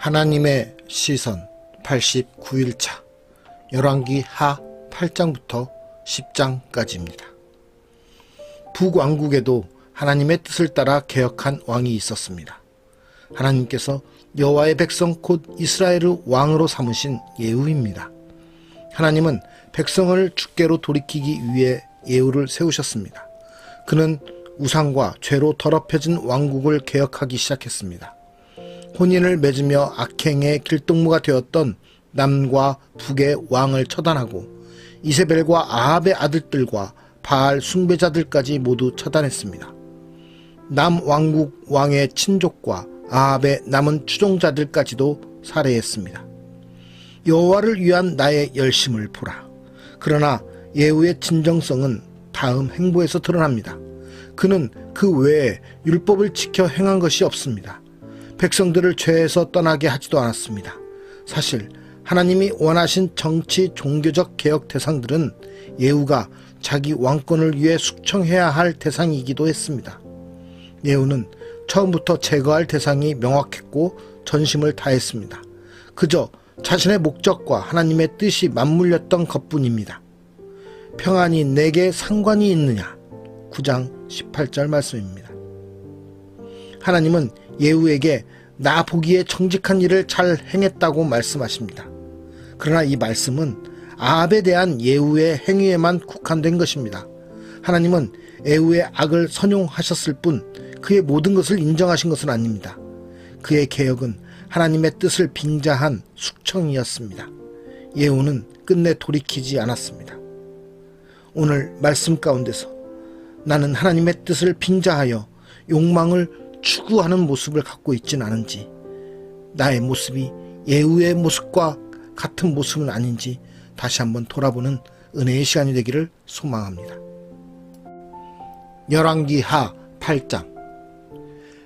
하나님의 시선 89일차 열왕기 하 8장부터 10장까지입니다. 북왕국에도 하나님의 뜻을 따라 개혁한 왕이 있었습니다. 하나님께서 여호와의 백성 곧 이스라엘의 왕으로 삼으신 예후입니다. 하나님은 백성을 주께로 돌이키기 위해 예후를 세우셨습니다. 그는 우상과 죄로 더럽혀진 왕국을 개혁하기 시작했습니다. 혼인을 맺으며 악행의 길동무가 되었던 남과 북의 왕을 처단하고 이세벨과 아합의 아들들과 바알 숭배자들까지 모두 처단했습니다. 남왕국 왕의 친족과 아합의 남은 추종자들까지도 살해했습니다. 여호와를 위한 나의 열심을 보라. 그러나 예후의 진정성은 다음 행보에서 드러납니다. 그는 그 외에 율법을 지켜 행한 것이 없습니다. 백성들을 죄에서 떠나게 하지도 않았습니다. 사실 하나님이 원하신 정치 종교적 개혁 대상들은 예후가 자기 왕권을 위해 숙청해야 할 대상이기도 했습니다. 예후는 처음부터 제거할 대상이 명확했고 전심을 다했습니다. 그저 자신의 목적과 하나님의 뜻이 맞물렸던 것뿐입니다. 평안이 내게 상관이 있느냐? 9장 18절 말씀입니다. 하나님은 예후에게 나 보기에 정직한 일을 잘 행했다고 말씀하십니다. 그러나 이 말씀은 아합에 대한 예후의 행위에만 국한된 것입니다. 하나님은 예후의 악을 선용하셨을 뿐 그의 모든 것을 인정하신 것은 아닙니다. 그의 개혁은 하나님의 뜻을 빙자한 숙청이었습니다. 예후는 끝내 돌이키지 않았습니다. 오늘 말씀 가운데서 나는 하나님의 뜻을 빙자하여 욕망을 추구하는 모습을 갖고 있진 않은지, 나의 모습이 예후의 모습과 같은 모습은 아닌지 다시 한번 돌아보는 은혜의 시간이 되기를 소망합니다. 열왕기 하 8장.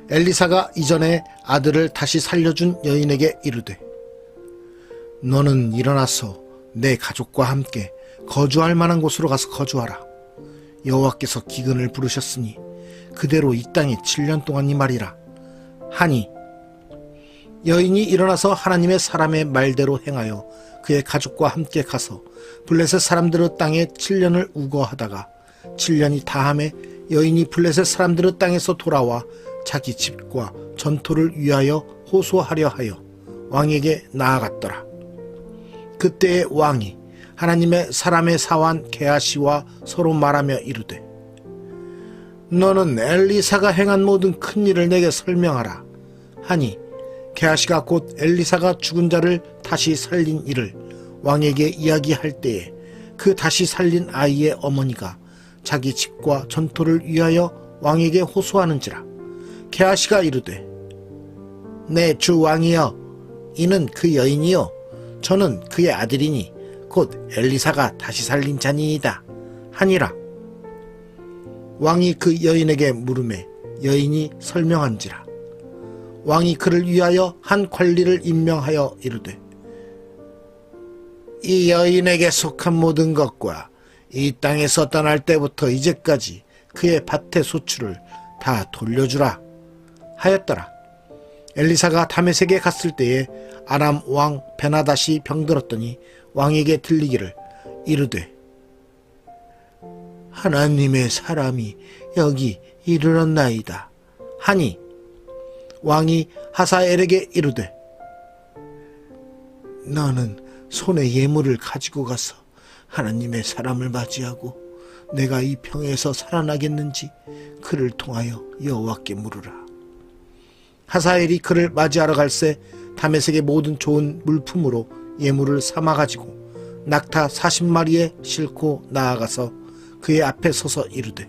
엘리사가 이전에 아들을 다시 살려준 여인에게 이르되, 너는 일어나서 내 가족과 함께 거주할 만한 곳으로 가서 거주하라. 여호와께서 기근을 부르셨으니 그대로 이 땅에 7년 동안이 말이라 하니, 여인이 일어나서 하나님의 사람의 말대로 행하여 그의 가족과 함께 가서 블레셋 사람들의 땅에 7년을 우거하다가 7년이 다함에 여인이 블레셋 사람들의 땅에서 돌아와 자기 집과 전토를 위하여 호소하려 하여 왕에게 나아갔더라. 그때의 왕이 하나님의 사람의 사환 게하시와 서로 말하며 이르되, 너는 엘리사가 행한 모든 큰 일을 내게 설명하라 하니, 게하시가 곧 엘리사가 죽은 자를 다시 살린 일을 왕에게 이야기할 때에 그 다시 살린 아이의 어머니가 자기 집과 전토를 위하여 왕에게 호소하는지라. 게하시가 이르되, 내 주 왕이여, 이는 그 여인이요 저는 그의 아들이니 곧 엘리사가 다시 살린 자니이다 하니라. 왕이 그 여인에게 물으매 여인이 설명한지라. 왕이 그를 위하여 한 관리를 임명하여 이르되, 이 여인에게 속한 모든 것과 이 땅에서 떠날 때부터 이제까지 그의 밭의 소출을 다 돌려주라 하였더라. 엘리사가 다메섹에 갔을 때에 아람 왕 베나닷이 병들었더니 왕에게 들리기를 이르되, 하나님의 사람이 여기 이르렀나이다 하니, 왕이 하사엘에게 이르되, 너는 손에 예물을 가지고 가서 하나님의 사람을 맞이하고 내가 이 평에서 살아나겠는지 그를 통하여 여호와께 물으라. 하사엘이 그를 맞이하러 갈새 다메섹의 모든 좋은 물품으로 예물을 삼아가지고 낙타 40마리에 싣고 나아가서 그의 앞에 서서 이르되,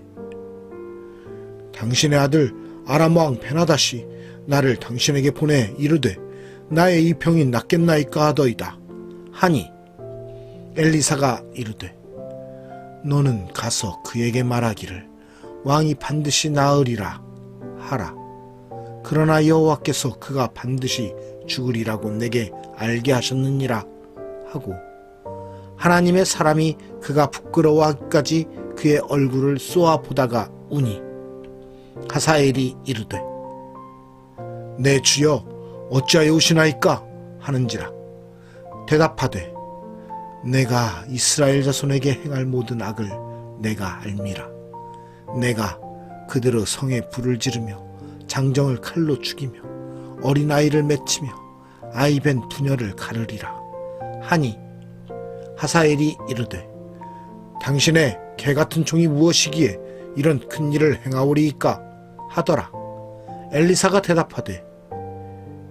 당신의 아들 아람 왕 베나닷이 나를 당신에게 보내 이르되 나의 이 병이 낫겠나이까 하더이다 하니, 엘리사가 이르되, 너는 가서 그에게 말하기를 왕이 반드시 나으리라 하라. 그러나 여호와께서 그가 반드시 죽으리라고 내게 알게 하셨느니라 하고, 하나님의 사람이 그가 부끄러워하기까지 그의 얼굴을 쏘아 보다가 우니, 하사엘이 이르되, 내 주여 어찌하여 오시나이까 하는지라. 대답하되 내가 이스라엘 자손에게 행할 모든 악을 내가 알미라. 내가 그들의 성에 불을 지르며 장정을 칼로 죽이며 어린아이를 맺히며 아이벤 부녀를 가르리라 하니 하사엘이 이르되 당신의 개같은 종이 무엇이기에 이런 큰 일을 행하오리이까 하더라. 엘리사가 대답하되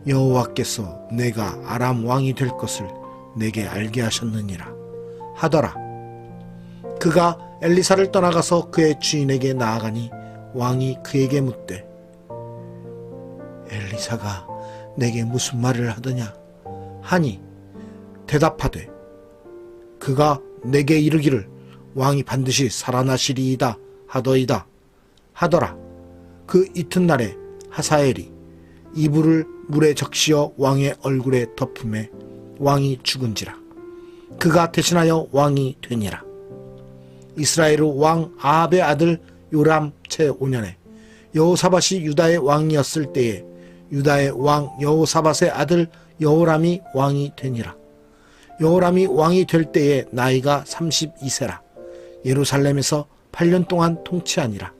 여호와께서 내가 아람 왕이 될 것을 내게 알게 하셨느니라 하더라. 그가 엘리사를 떠나가서 그의 주인에게 나아가니 왕이 그에게 묻되 엘리사가 내게 무슨 말을 하더냐 하니 대답하되 그가 내게 이르기를 왕이 반드시 살아나시리이다 하더이다 하더라. 그 이튿날에 하사엘이 이불을 물에 적시어 왕의 얼굴에 덮음에 왕이 죽은지라. 그가 대신하여 왕이 되니라. 이스라엘의 왕 아합의 아들 요람 제5년에 여호사밧이 유다의 왕이었을 때에 유다의 왕 여호사밧의 아들 여호람이 왕이 되니라. 여호람이 왕이 될 때에 나이가 32세라. 예루살렘에서 8년 동안 통치하니라.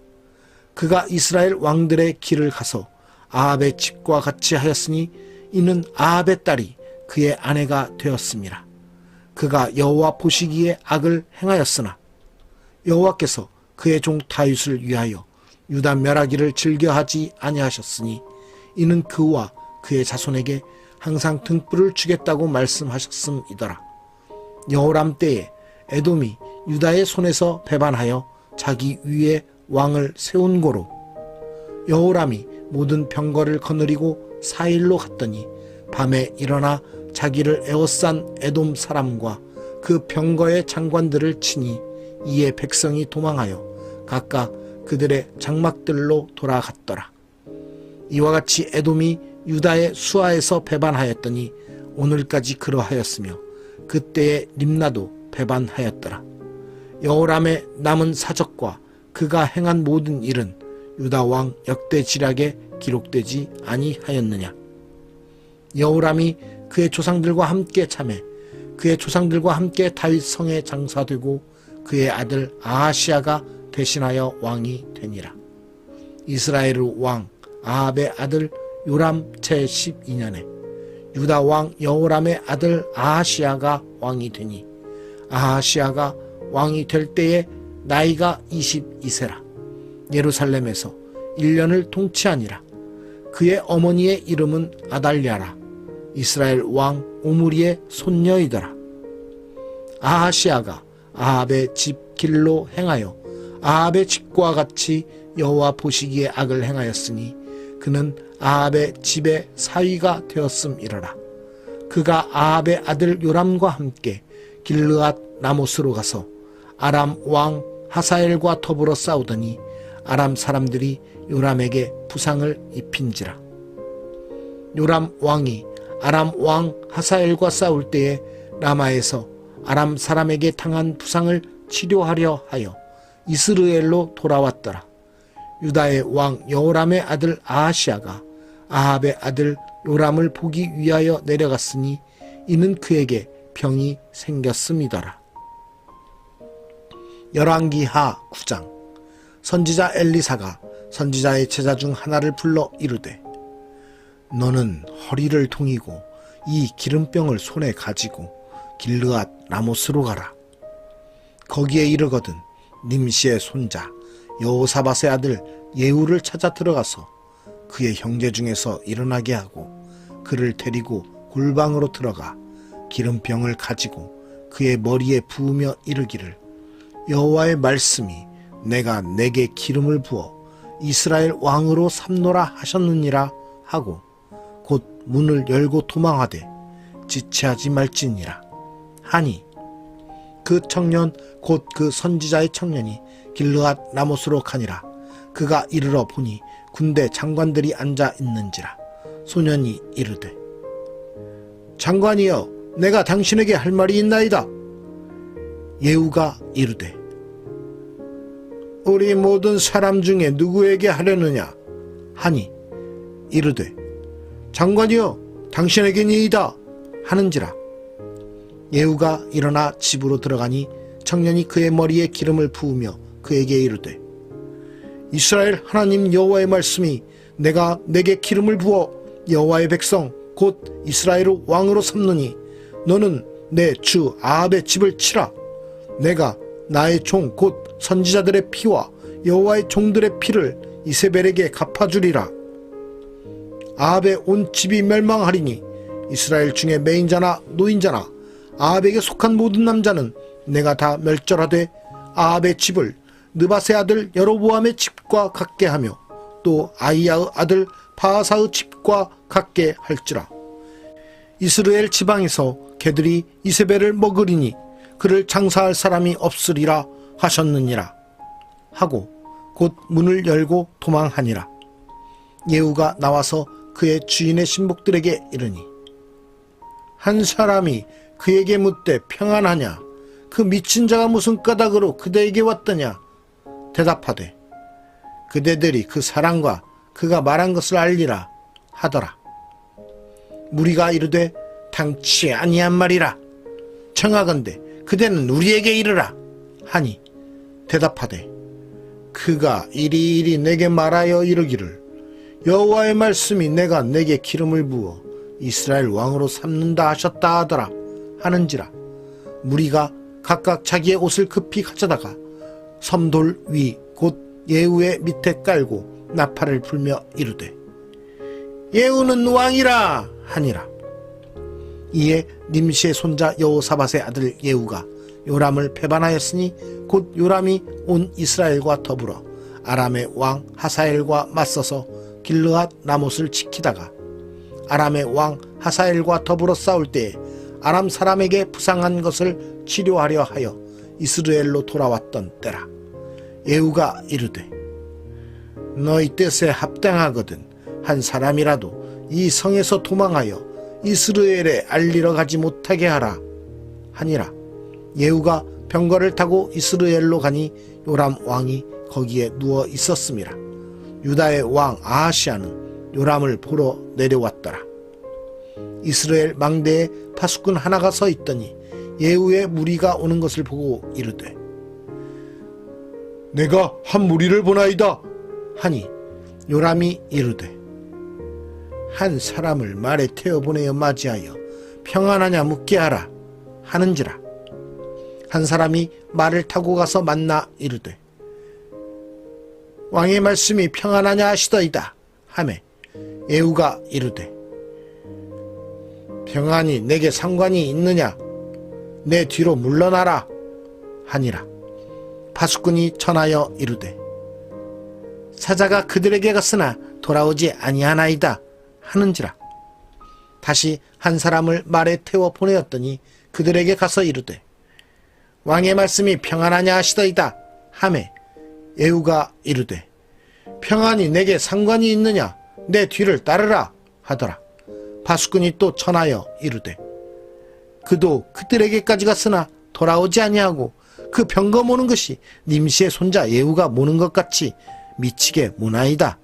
그가 이스라엘 왕들의 길을 가서 아합의 집과 같이 하였으니 이는 아합의 딸이 그의 아내가 되었음이라. 그가 여호와 보시기에 악을 행하였으나 여호와께서 그의 종 다윗을 위하여 유다 멸하기를 즐겨하지 아니하셨으니 이는 그와 그의 자손에게 항상 등불을 주겠다고 말씀하셨음이더라. 여호람 때에 에돔이 유다의 손에서 배반하여 자기 위에 왕을 세운 고로 여호람이 모든 병거를 거느리고 사일로 갔더니 밤에 일어나 자기를 에워싼 에돔 사람과 그 병거의 장관들을 치니 이에 백성이 도망하여 각각 그들의 장막들로 돌아갔더라. 이와 같이 에돔이 유다의 수하에서 배반하였더니 오늘까지 그러하였으며 그때의 림나도 배반하였더라. 여호람의 남은 사적과 그가 행한 모든 일은 유다 왕 역대지략에 기록되지 아니하였느냐. 여호람이 그의 조상들과 함께 참해 그의 조상들과 함께 다윗 성에 장사되고 그의 아들 아하시아가 대신하여 왕이 되니라. 이스라엘의 왕 아합의 아들 요람 제12년에 유다 왕 여호람의 아들 아하시아가 왕이 되니 아하시아가 왕이 될 때에 나이가 22세라. 예루살렘에서 1년을 통치하니라. 그의 어머니의 이름은 아달랴라. 이스라엘 왕 오므리의 손녀이더라. 아하시아가 아합의 집 길로 행하여 아합의 집과 같이 여호와 보시기에 악을 행하였으니 그는 아합의 집의 사위가 되었음이러라. 그가 아합의 아들 요람과 함께 길르앗 라못으로 가서 아람 왕 하사엘과 더불어 싸우더니 아람 사람들이 요람에게 부상을 입힌지라. 요람 왕이 아람 왕 하사엘과 싸울 때에 라마에서 아람 사람에게 당한 부상을 치료하려 하여 이스르엘로 돌아왔더라. 유다의 왕 여호람의 아들 아하시아가 아합의 아들 요람을 보기 위하여 내려갔으니 이는 그에게 병이 생겼음이더라. 열왕기하 9장. 선지자 엘리사가 선지자의 제자 중 하나를 불러 이르되 너는 허리를 동이고 이 기름병을 손에 가지고 길르앗 라못으로 가라. 거기에 이르거든 님시의 손자 여호사밧의 아들 예후를 찾아 들어가서 그의 형제 중에서 일어나게 하고 그를 데리고 골방으로 들어가 기름병을 가지고 그의 머리에 부으며 이르기를 여호와의 말씀이 내가 내게 기름을 부어 이스라엘 왕으로 삼노라 하셨느니라 하고 곧 문을 열고 도망하되 지체하지 말지니라 하니 그 청년 곧 그 선지자의 청년이 길르앗 라못으로 가니라. 그가 이르러 보니 군대 장관들이 앉아 있는지라. 소년이 이르되 장관이여 내가 당신에게 할 말이 있나이다. 예후가 이르되 우리 모든 사람 중에 누구에게 하려느냐 하니 이르되 장관이여 당신에게니이다 하는지라. 예후가 일어나 집으로 들어가니 청년이 그의 머리에 기름을 부으며 그에게 이르되 이스라엘 하나님 여호와의 말씀이 내가 내게 기름을 부어 여호와의 백성 곧 이스라엘을 왕으로 삼느니 너는 내 주 아합의 집을 치라. 내가 나의 종 곧 선지자들의 피와 여호와의 종들의 피를 이세벨에게 갚아주리라. 아합의 온 집이 멸망하리니 이스라엘 중에 매인자나 노인자나 아합에게 속한 모든 남자는 내가 다 멸절하되 아합의 집을 느바세 아들 여로보암의 집과 같게 하며 또 아이야의 아들 바하사의 집과 같게 할지라. 이스라엘 지방에서 개들이 이세벨을 먹으리니 그를 장사할 사람이 없으리라 하셨느니라 하고 곧 문을 열고 도망하니라. 예후가 나와서 그의 주인의 신복들에게 이르니 한 사람이 그에게 묻되 평안하냐? 그 미친 자가 무슨 까닭으로 그대에게 왔더냐? 대답하되 그대들이 그 사람과 그가 말한 것을 알리라 하더라. 무리가 이르되 당치 아니한 말이라. 청하건대 그대는 우리에게 이르라 하니 대답하되 그가 이리이리 내게 말하여 이르기를 여호와의 말씀이 내가 내게 기름을 부어 이스라엘 왕으로 삼는다 하셨다 하더라 하는지라. 무리가 각각 자기의 옷을 급히 가져다가 섬돌 위 곧 예후의 밑에 깔고 나팔을 불며 이르되 예후는 왕이라 하니라. 이에 님시의 손자 여호사밧의 아들 예후가 요람을 배반하였으니 곧 요람이 온 이스라엘과 더불어 아람의 왕 하사엘과 맞서서 길르앗 라못을 지키다가 아람의 왕 하사엘과 더불어 싸울 때에 아람 사람에게 부상한 것을 치료하려 하여 이스라엘로 돌아왔던 때라. 예후가 이르되 너희 뜻에 합당하거든 한 사람이라도 이 성에서 도망하여 이스라엘에 알리러 가지 못하게 하라 하니라. 예후가 병거를 타고 이스라엘로 가니 요람 왕이 거기에 누워 있었음이라. 유다의 왕 아하시아는 요람을 보러 내려왔더라. 이스라엘 망대에 파수꾼 하나가 서 있더니 예후의 무리가 오는 것을 보고 이르되 내가 한 무리를 보나이다 하니 요람이 이르되 한 사람을 말에 태워 보내어 맞이하여 평안하냐 묻게 하라 하는지라. 한 사람이 말을 타고 가서 만나 이르되 왕의 말씀이 평안하냐 하시더이다 하매 예후가 이르되 평안이 내게 상관이 있느냐? 내 뒤로 물러나라 하니라. 파수꾼이 전하여 이르되 사자가 그들에게 갔으나 돌아오지 아니하나이다 하는지라. 다시 한 사람을 말에 태워 보내었더니 그들에게 가서 이르되 왕의 말씀이 평안하냐 하시더이다 하매 예후가 이르되 평안이 내게 상관이 있느냐? 내 뒤를 따르라 하더라. 파수꾼이 또 전하여 이르되 그도 그들에게까지 갔으나 돌아오지 아니하고 그 병거 모는 것이 님시의 손자 예후가 모는 것 같이 미치게 모나이다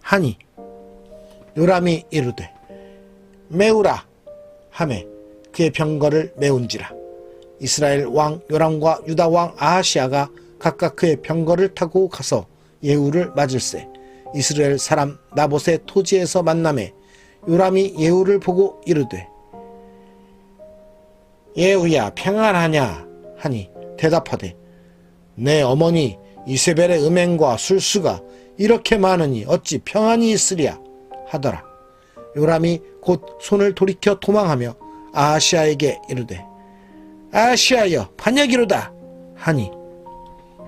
하니 요람이 이르되 메우라 하매 그의 병거를 메운지라. 이스라엘 왕 요람과 유다 왕 아하시아가 각각 그의 병거를 타고 가서 예후를 맞을세 이스라엘 사람 나봇의 토지에서 만나매 요람이 예후를 보고 이르되 예후야 평안하냐 하니 대답하되 내 어머니 이세벨의 음행과 술수가 이렇게 많으니 어찌 평안이 있으랴 하더라. 요람이 곧 손을 돌이켜 도망하며 아하시아에게 이르되 아하시아여 반역이로다 하니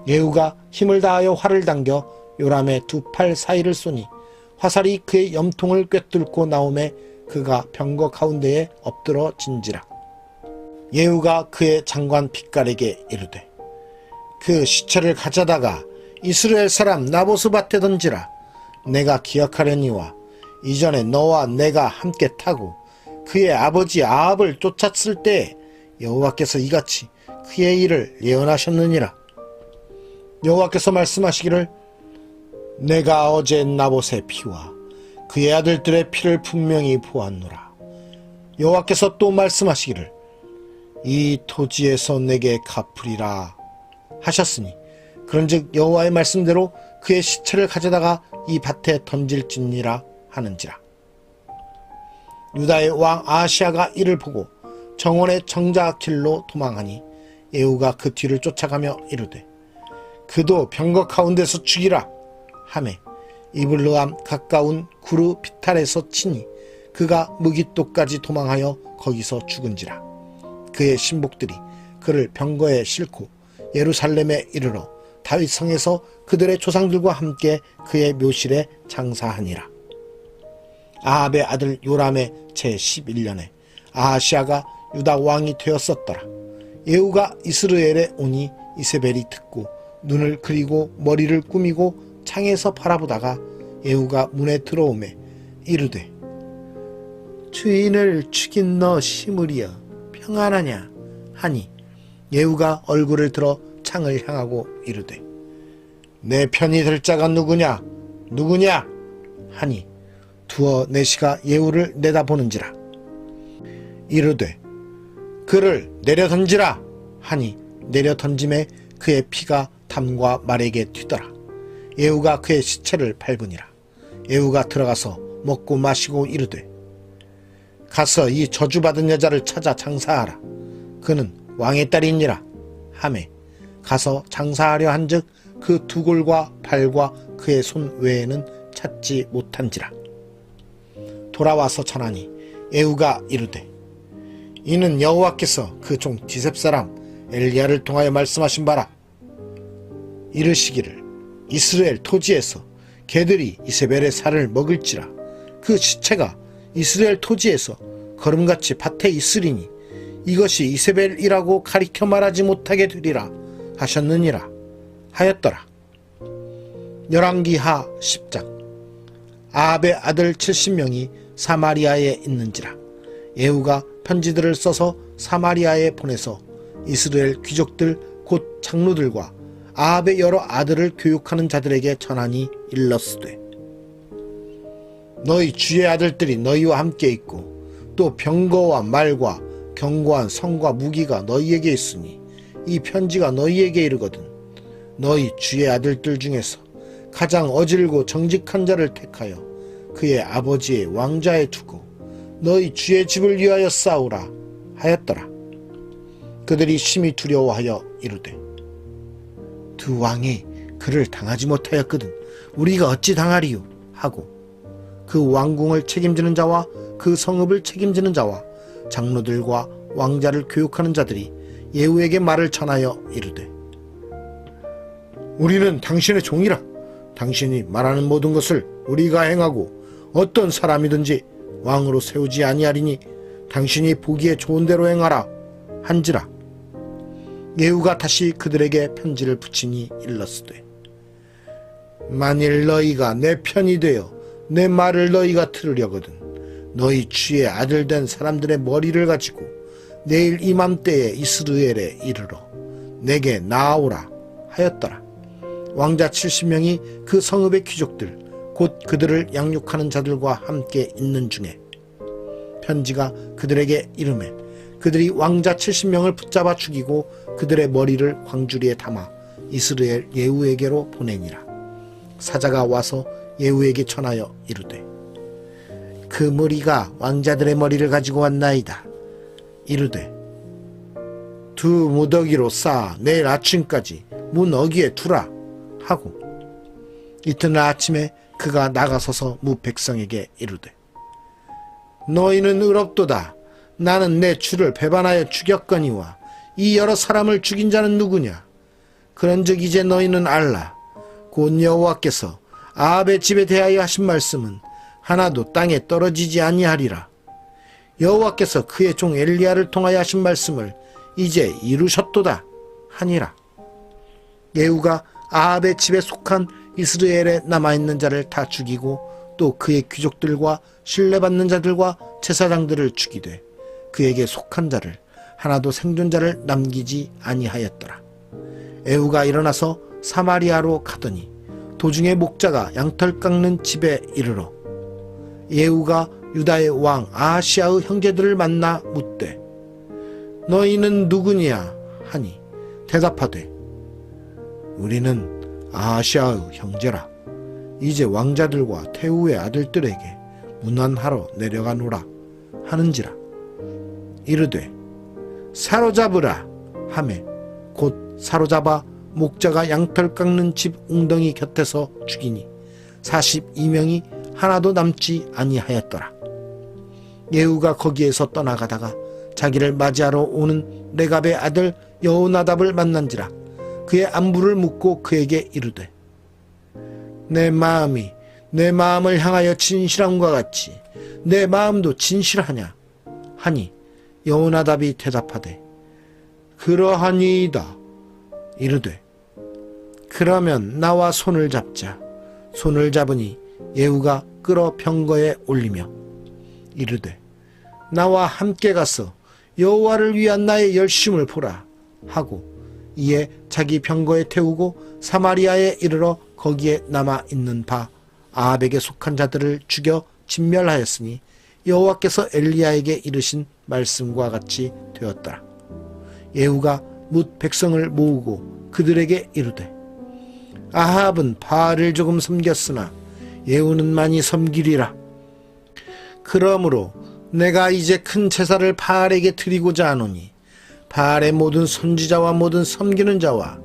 예후가 힘을 다하여 활을 당겨 요람의 두 팔 사이를 쏘니 화살이 그의 염통을 꿰뚫고 나오매 그가 병거 가운데에 엎드러진지라. 예후가 그의 장관 핏갈에게 이르되 그 시체를 가져다가 이스라엘 사람 나봇의 밭에 던지라. 내가 기억하려니와 이전에 너와 내가 함께 타고 그의 아버지 아합을 쫓았을 때에 여호와께서 이같이 그의 일을 예언하셨느니라. 여호와께서 말씀하시기를 내가 어제 나봇의 피와 그의 아들들의 피를 분명히 보았노라. 여호와께서 또 말씀하시기를 이 토지에서 내게 갚으리라 하셨으니 그런즉 여호와의 말씀대로 그의 시체를 가져다가 이 밭에 던질지니라 하는지라. 유다의 왕 아하시아가 이를 보고 정원의 정자길로 도망하니 예후가 그 뒤를 쫓아가며 이르되 그도 병거 가운데서 죽이라 하매 이블르암 가까운 구르 비탈에서 치니 그가 무깃도까지 도망하여 거기서 죽은지라. 그의 신복들이 그를 병거에 싣고 예루살렘에 이르러 다윗성에서 그들의 조상들과 함께 그의 묘실에 장사하니라. 아합의 아들 요람의 제11년에 아하시아가 유다 왕이 되었었더라. 예후가 이스라엘에 오니 이세벨이 듣고 눈을 그리고 머리를 꾸미고 창에서 바라보다가 예후가 문에 들어오매 이르되 주인을 죽인 너 시므리여 평안하냐 하니 예후가 얼굴을 들어 창을 향하고 이르되 내 편이 될 자가 누구냐 하니 두어 내시가 예후를 내다보는지라. 이르되 그를 내려 던지라 하니 내려 던짐에 그의 피가 담과 말에게 튀더라. 예후가 그의 시체를 밟으니라. 예후가 들어가서 먹고 마시고 이르되 가서 이 저주받은 여자를 찾아 장사하라. 그는 왕의 딸이니라 하매 가서 장사하려 한즉 그 두 골과 발과 그의 손 외에는 찾지 못한지라. 돌아와서 전하니 예후가 이르되 이는 여호와께서 그 종 디셉 사람 엘리야를 통하여 말씀하신 바라. 이르시기를 이스라엘 토지에서 개들이 이세벨의 살을 먹을지라. 그 시체가 이스라엘 토지에서 거름같이 밭에 있으리니 이것이 이세벨이라고 가리켜 말하지 못하게 되리라 하셨느니라 하였더라. 열왕기하 10장. 아합의 아들 70명이 사마리아에 있는지라. 예후가 편지들을 써서 사마리아에 보내서 이스라엘 귀족들 곧 장로들과 아합의 여러 아들을 교육하는 자들에게 전하니 일렀으되 너희 주의 아들들이 너희와 함께 있고 또 병거와 말과 견고한 성과 무기가 너희에게 있으니 이 편지가 너희에게 이르거든 너희 주의 아들들 중에서 가장 어질고 정직한 자를 택하여 그의 아버지의 왕좌에 두고 너희 주의 집을 위하여 싸우라 하였더라. 그들이 심히 두려워하여 이르되 두 왕이 그를 당하지 못하였거든 우리가 어찌 당하리요 하고 그 왕궁을 책임지는 자와 그 성읍을 책임지는 자와 장로들과 왕자를 교육하는 자들이 예후에게 말을 전하여 이르되 우리는 당신의 종이라. 당신이 말하는 모든 것을 우리가 행하고 어떤 사람이든지 왕으로 세우지 아니하리니 당신이 보기에 좋은 대로 행하라 한지라. 예후가 다시 그들에게 편지를 붙이니 일렀으되 만일 너희가 내 편이 되어 내 말을 너희가 들으려거든 너희 주의 아들 된 사람들의 머리를 가지고 내일 이맘때에 이스라엘에 이르러 내게 나아오라 하였더라. 왕자 70명이 그 성읍의 귀족들 곧 그들을 양육하는 자들과 함께 있는 중에 편지가 그들에게 이르매 그들이 왕자 70명을 붙잡아 죽이고 그들의 머리를 광주리에 담아 이스라엘 예후에게로 보내니라. 사자가 와서 예후에게 전하여 이르되 그 무리가 왕자들의 머리를 가지고 왔나이다. 이르되 두 무더기로 쌓아 내일 아침까지 문 어귀에 두라 하고 이튿날 아침에 그가 나가서서 무 백성에게 이르되 너희는 의롭도다. 나는 내 주를 배반하여 죽였거니와 이 여러 사람을 죽인 자는 누구냐. 그런즉 이제 너희는 알라. 곧 여호와께서 아합의 집에 대하여 하신 말씀은 하나도 땅에 떨어지지 아니하리라. 여호와께서 그의 종 엘리야를 통하여 하신 말씀을 이제 이루셨도다 하니라. 예후가 아합의 집에 속한 이스라엘에 남아있는 자를 다 죽이고 또 그의 귀족들과 신뢰받는 자들과 제사장들을 죽이되 그에게 속한 자를 하나도 생존자를 남기지 아니하였더라. 예후가 일어나서 사마리아로 가더니 도중에 목자가 양털 깎는 집에 이르러 예후가 유다의 왕 아하시아의 형제들을 만나 묻되 너희는 누구냐 하니 대답하되 우리는 아하시아의 형제라. 이제 왕자들과 태후의 아들들에게 문안하러 내려가노라 하는지라. 이르되 사로잡으라 하매 곧 사로잡아 목자가 양털 깎는 집 웅덩이 곁에서 죽이니 42명이 하나도 남지 아니하였더라. 예후가 거기에서 떠나가다가 자기를 맞이하러 오는 레갑의 아들 여호나답을 만난지라. 그의 안부를 묻고 그에게 이르되 내 마음이 내 마음을 향하여 진실함과 같이 내 마음도 진실하냐 하니 여호나답이 대답하되 그러하니이다. 이르되 그러면 나와 손을 잡자. 손을 잡으니 예후가 끌어 병거에 올리며 이르되 나와 함께 가서 여호와를 위한 나의 열심을 보라 하고 이에 자기 병거에 태우고 사마리아에 이르러 거기에 남아있는 바 아합에게 속한 자들을 죽여 진멸하였으니 여호와께서 엘리야에게 이르신 말씀과 같이 되었더라. 예후가 뭇 백성을 모으고 그들에게 이르되 아합은 바알을 조금 섬겼으나 예후는 많이 섬기리라. 그러므로 내가 이제 큰 제사를 바알에게 드리고자 하노니 바알의 모든 선지자와 모든 섬기는 자와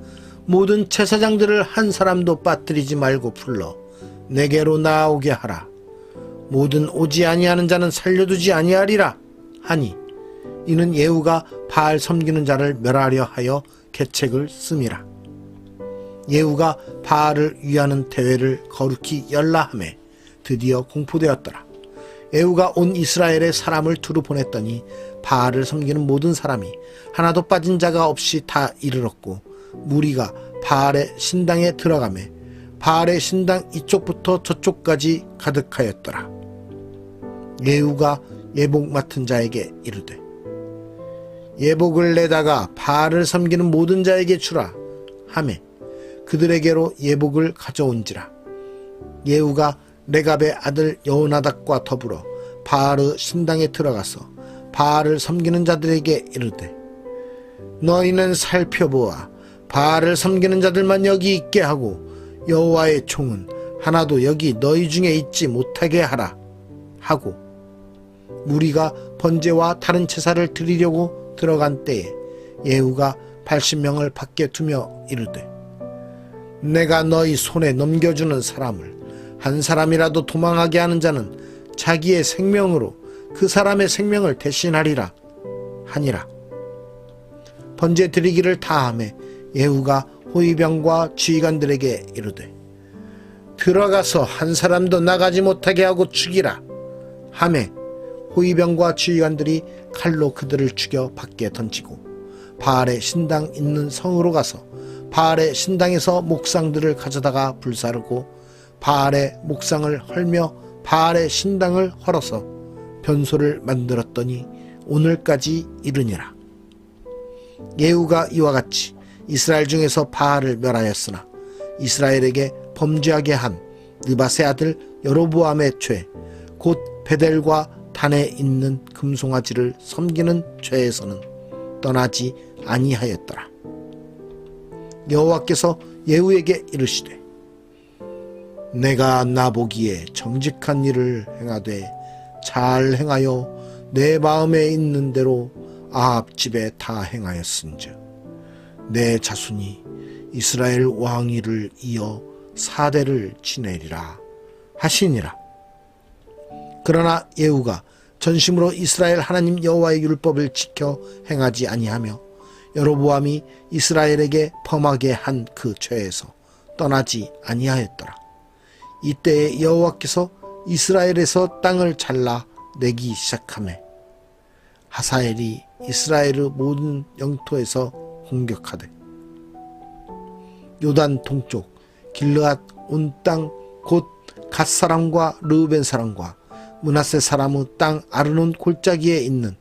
모든 제사장들을 한 사람도 빠뜨리지 말고 불러 내게로 나아오게 하라. 모든 오지 아니하는 자는 살려두지 아니하리라 하니 이는 예후가 바알 섬기는 자를 멸하려 하여 계책을 씀이라. 예후가 바알을 위하는 대회를 거룩히 열라 하매 드디어 공포되었더라. 예후가 온 이스라엘에 사람을 두루 보냈더니 바알을 섬기는 모든 사람이 하나도 빠진 자가 없이 다 이르렀고 무리가 바알의 신당에 들어가매 바알의 신당 이쪽부터 저쪽까지 가득하였더라. 예후가 예복 맡은 자에게 이르되 예복을 내다가 바알을 섬기는 모든 자에게 주라 하매 그들에게로 예복을 가져온지라. 예후가 레갑의 아들 여호나답과 더불어 바알의 신당에 들어가서 바알을 섬기는 자들에게 이르되 너희는 살펴보아 바알을 섬기는 자들만 여기 있게 하고 여호와의 총은 하나도 여기 너희 중에 있지 못하게 하라 하고 무리가 번제와 다른 제사를 드리려고 들어간 때에 예후가 80명을 밖에 두며 이르되 내가 너희 손에 넘겨주는 사람을 한 사람이라도 도망하게 하는 자는 자기의 생명으로 그 사람의 생명을 대신하리라 하니라. 번제 드리기를 다하매 예후가 호위병과 지휘관들에게 이르되 들어가서 한 사람도 나가지 못하게 하고 죽이라 하매 호위병과 지휘관들이 칼로 그들을 죽여 밖에 던지고 바알의 신당 있는 성으로 가서 바알의 신당에서 목상들을 가져다가 불사르고 바알의 목상을 헐며 바알의 신당을 헐어서 변소를 만들었더니 오늘까지 이르니라. 예후가 이와 같이 이스라엘 중에서 바알을 멸하였으나 이스라엘에게 범죄하게 한 느밧의 아들 여로보암의 죄 곧 베델과 단에 있는 금송아지를 섬기는 죄에서는 떠나지 아니하였더라. 여호와께서 예후에게 이르시되 내가 나보기에 정직한 일을 행하되 잘 행하여 내 마음에 있는 대로 아합 집에 다 행하였은즉 내 자손이 이스라엘 왕위를 이어 4대를 지내리라 하시니라. 그러나 예후가 전심으로 이스라엘 하나님 여호와의 율법을 지켜 행하지 아니하며 여로보암이 이스라엘에게 범하게 한 그 죄에서 떠나지 아니하였더라. 이때에 여호와께서 이스라엘에서 땅을 잘라 내기 시작하매 하사엘이 이스라엘의 모든 영토에서 공격하되 요단 동쪽 길르앗 온 땅 곧 갓 사람과 르우벤 사람과 므낫세 사람의 땅 아르논 골짜기에 있는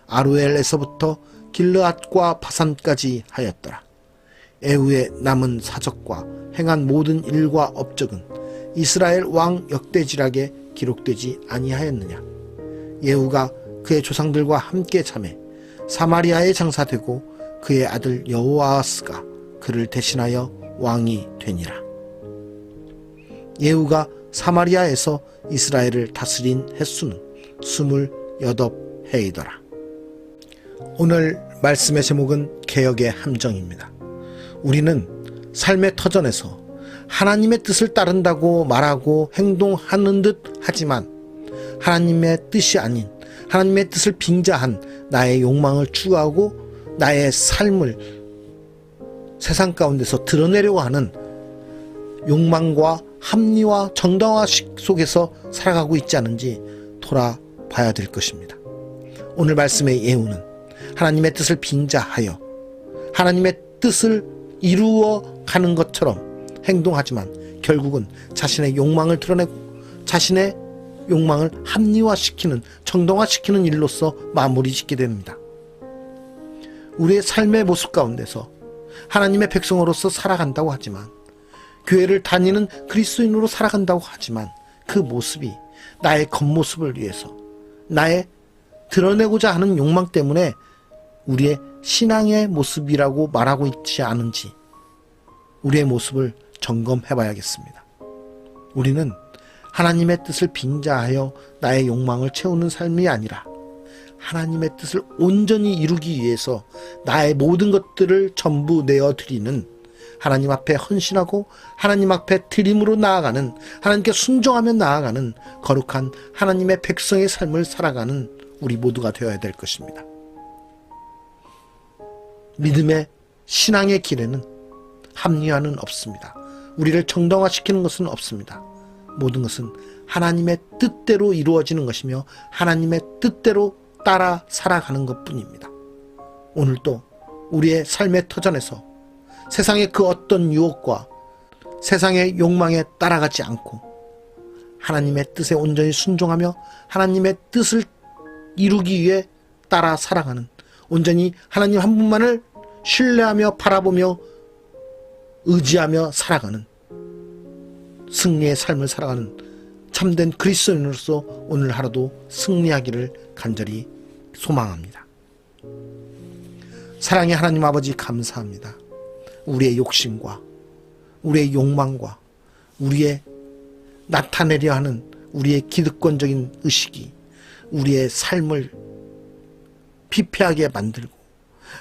아루엘에서부터 길르앗과 바산까지 하였더라. 에후의 남은 사적과 행한 모든 일과 업적은 이스라엘 왕 역대지락에 기록되지 아니하였느냐. 예후가 그의 조상들과 함께 잠에 사마리아에 장사되고 그의 아들 여호아하스가 그를 대신하여 왕이 되니라. 예후가 사마리아에서 이스라엘을 다스린 횟수는 28해이더라. 오늘 말씀의 제목은 개혁의 함정입니다. 우리는 삶의 터전에서 하나님의 뜻을 따른다고 말하고 행동하는 듯 하지만 하나님의 뜻이 아닌 하나님의 뜻을 빙자한 나의 욕망을 추구하고 나의 삶을 세상 가운데서 드러내려고 하는 욕망과 합리화, 정당화 속에서 살아가고 있지 않은지 돌아봐야 될 것입니다. 오늘 말씀의 예후는 하나님의 뜻을 빙자하여 하나님의 뜻을 이루어 가는 것처럼 행동하지만 결국은 자신의 욕망을 드러내고 자신의 욕망을 합리화시키는, 정당화시키는 일로서 마무리 짓게 됩니다. 우리의 삶의 모습 가운데서 하나님의 백성으로서 살아간다고 하지만, 교회를 다니는 그리스도인으로 살아간다고 하지만 그 모습이 나의 겉모습을 위해서, 나의 드러내고자 하는 욕망 때문에 우리의 신앙의 모습이라고 말하고 있지 않은지 우리의 모습을 점검해 봐야겠습니다. 우리는 하나님의 뜻을 빙자하여 나의 욕망을 채우는 삶이 아니라 하나님의 뜻을 온전히 이루기 위해서 나의 모든 것들을 전부 내어드리는, 하나님 앞에 헌신하고 하나님 앞에 드림으로 나아가는, 하나님께 순종하며 나아가는 거룩한 하나님의 백성의 삶을 살아가는 우리 모두가 되어야 될 것입니다. 믿음의 신앙의 길에는 합리화는 없습니다. 우리를 정당화시키는 것은 없습니다. 모든 것은 하나님의 뜻대로 이루어지는 것이며 하나님의 뜻대로 따라 살아가는 것뿐입니다. 오늘도 우리의 삶의 터전에서 세상의 그 어떤 유혹과 세상의 욕망에 따라가지 않고 하나님의 뜻에 온전히 순종하며 하나님의 뜻을 이루기 위해 따라 살아가는, 온전히 하나님 한 분만을 신뢰하며 바라보며 의지하며 살아가는 승리의 삶을 살아가는 참된 그리스도인으로서 오늘 하루도 승리하기를 간절히 소망합니다. 사랑의 하나님 아버지, 감사합니다. 우리의 욕심과 우리의 욕망과 우리의 나타내려 하는 우리의 기득권적인 의식이 우리의 삶을 피폐하게 만들고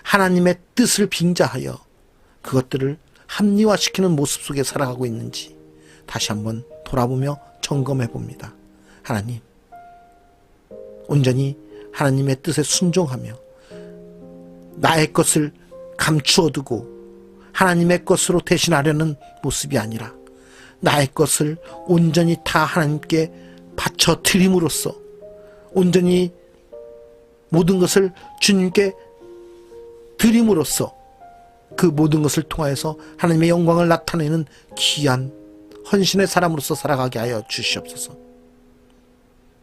하나님의 뜻을 빙자하여 그것들을 합리화시키는 모습 속에 살아가고 있는지 다시 한번 돌아보며 점검해 봅니다. 하나님, 온전히 하나님의 뜻에 순종하며 나의 것을 감추어 두고 하나님의 것으로 대신하려는 모습이 아니라 나의 것을 온전히 다 하나님께 바쳐 드림으로써 온전히 모든 것을 주님께 드림으로써 그 모든 것을 통하여서 하나님의 영광을 나타내는 귀한 헌신의 사람으로서 살아가게 하여 주시옵소서.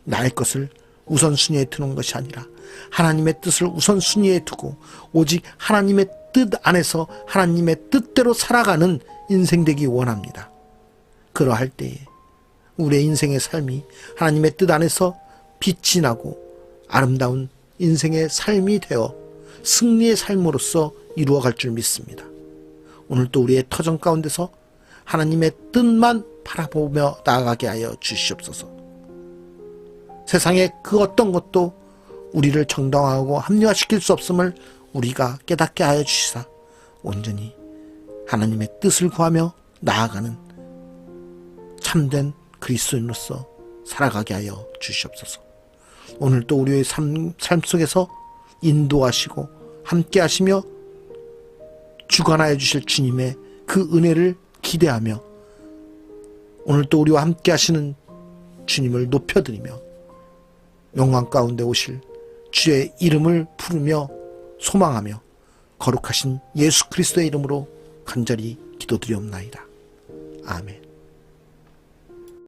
나의 것을 우선순위에 두는 것이 아니라 하나님의 뜻을 우선순위에 두고 오직 하나님의 뜻 안에서 하나님의 뜻대로 살아가는 인생 되기 원합니다. 그러할 때에 우리의 인생의 삶이 하나님의 뜻 안에서 빛이 나고 아름다운 인생의 삶이 되어 승리의 삶으로서 이루어갈 줄 믿습니다. 오늘도 우리의 터전 가운데서 하나님의 뜻만 바라보며 나아가게 하여 주시옵소서. 세상의 그 어떤 것도 우리를 정당화하고 합리화시킬 수 없음을 우리가 깨닫게 하여 주시사 온전히 하나님의 뜻을 구하며 나아가는 참된 그리스도인으로서 살아가게 하여 주시옵소서. 오늘도 우리의 삶 속에서 인도하시고 함께 하시며 주관하여 주실 주님의 그 은혜를 기대하며 오늘도 우리와 함께 하시는 주님을 높여드리며 영광 가운데 오실 주의 이름을 부르며 소망하며 거룩하신 예수 그리스도의 이름으로 간절히 기도드리옵나이다. 아멘.